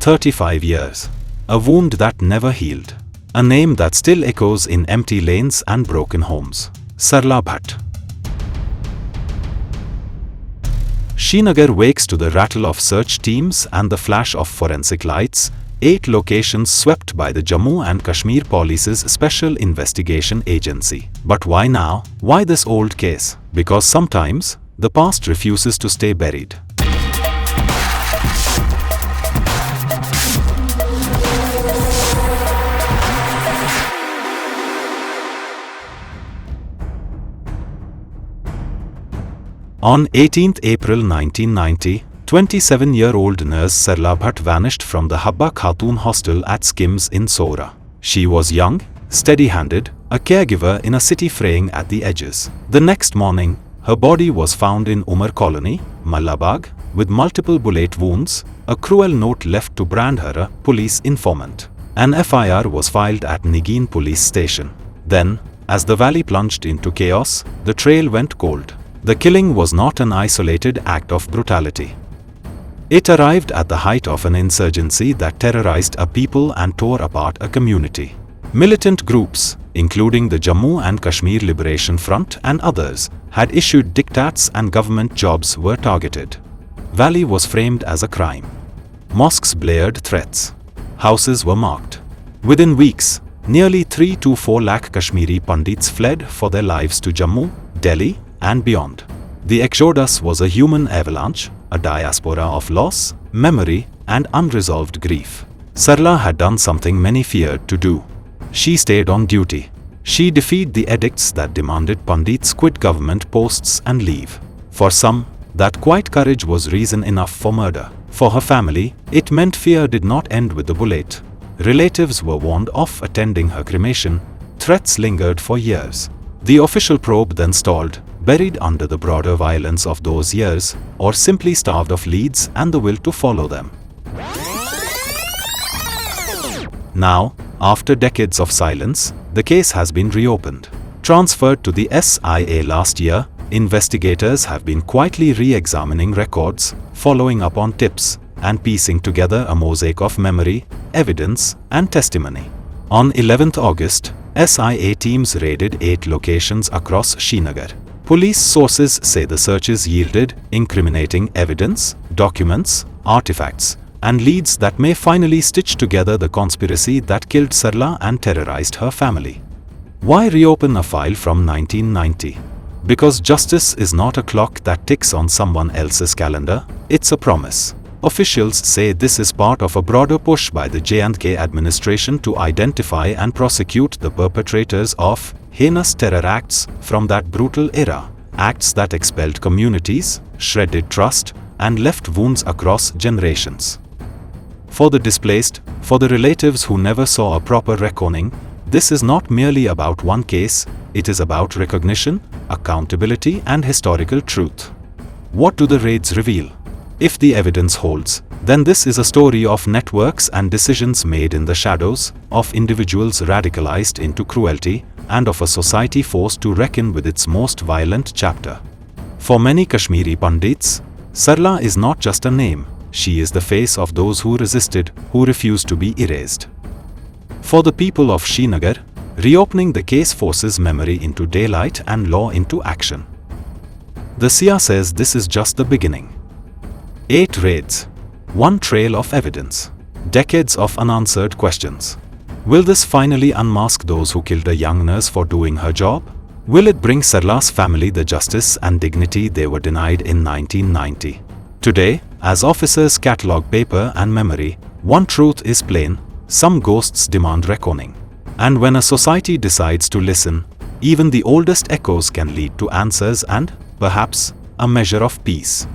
35 years. A wound that never healed. A name that still echoes in empty lanes and broken homes. Sarla Bhat. Srinagar wakes to the rattle of search teams and the flash of forensic lights. 8 locations swept by the Jammu and Kashmir Police's Special Investigation Agency. But why now? Why this old case? Because sometimes, the past refuses to stay buried. On 18 April 1990, 27-year-old nurse Sarla Bhat vanished from the Habba Khatun hostel at Skims in Sora. She was young, steady-handed, a caregiver in a city fraying at the edges. The next morning, her body was found in Umar Colony, Mallabag, with multiple bullet wounds, a cruel note left to brand her a police informant. An FIR was filed at Nigeen police station. Then, as the valley plunged into chaos, the trail went cold. The killing was not an isolated act of brutality. It arrived at the height of an insurgency that terrorized a people and tore apart a community. Militant groups, including the Jammu and Kashmir Liberation Front and others, had issued diktats and government jobs were targeted. Valley was framed as a crime. Mosques blared threats. Houses were marked. Within weeks, nearly 3 to 4 lakh Kashmiri Pandits fled for their lives to Jammu, Delhi, and beyond. The exodus was a human avalanche, a diaspora of loss, memory, and unresolved grief. Sarla had done something many feared to do. She stayed on duty. She defied the edicts that demanded Pandits quit government posts and leave. For some, that quiet courage was reason enough for murder. For her family, it meant fear did not end with the bullet. Relatives were warned off attending her cremation. Threats lingered for years. The official probe then stalled, buried under the broader violence of those years, or simply starved of leads and the will to follow them. Now, after decades of silence, the case has been reopened. Transferred to the SIA last year, investigators have been quietly re-examining records, following up on tips, and piecing together a mosaic of memory, evidence, and testimony. On 11 August, SIA teams raided 8 locations across Srinagar. Police sources say the searches yielded incriminating evidence, documents, artifacts, and leads that may finally stitch together the conspiracy that killed Sarla and terrorized her family. Why reopen a file from 1990? Because justice is not a clock that ticks on someone else's calendar, it's a promise. Officials say this is part of a broader push by the J&K administration to identify and prosecute the perpetrators of heinous terror acts from that brutal era, acts that expelled communities, shredded trust, and left wounds across generations. For the displaced, for the relatives who never saw a proper reckoning, this is not merely about one case, it is about recognition, accountability, and historical truth. What do the raids reveal? If the evidence holds, then this is a story of networks and decisions made in the shadows, of individuals radicalized into cruelty, and of a society forced to reckon with its most violent chapter. For many Kashmiri Pandits, Sarla is not just a name, she is the face of those who resisted, who refused to be erased. For the people of Srinagar, reopening the case forces memory into daylight and law into action. The SIA says this is just the beginning. 8 raids, 1 trail of evidence, decades of unanswered questions. Will this finally unmask those who killed a young nurse for doing her job? Will it bring Sarla's family the justice and dignity they were denied in 1990? Today, as officers catalog paper and memory, one truth is plain: some ghosts demand reckoning. And when a society decides to listen, even the oldest echoes can lead to answers and, perhaps, a measure of peace.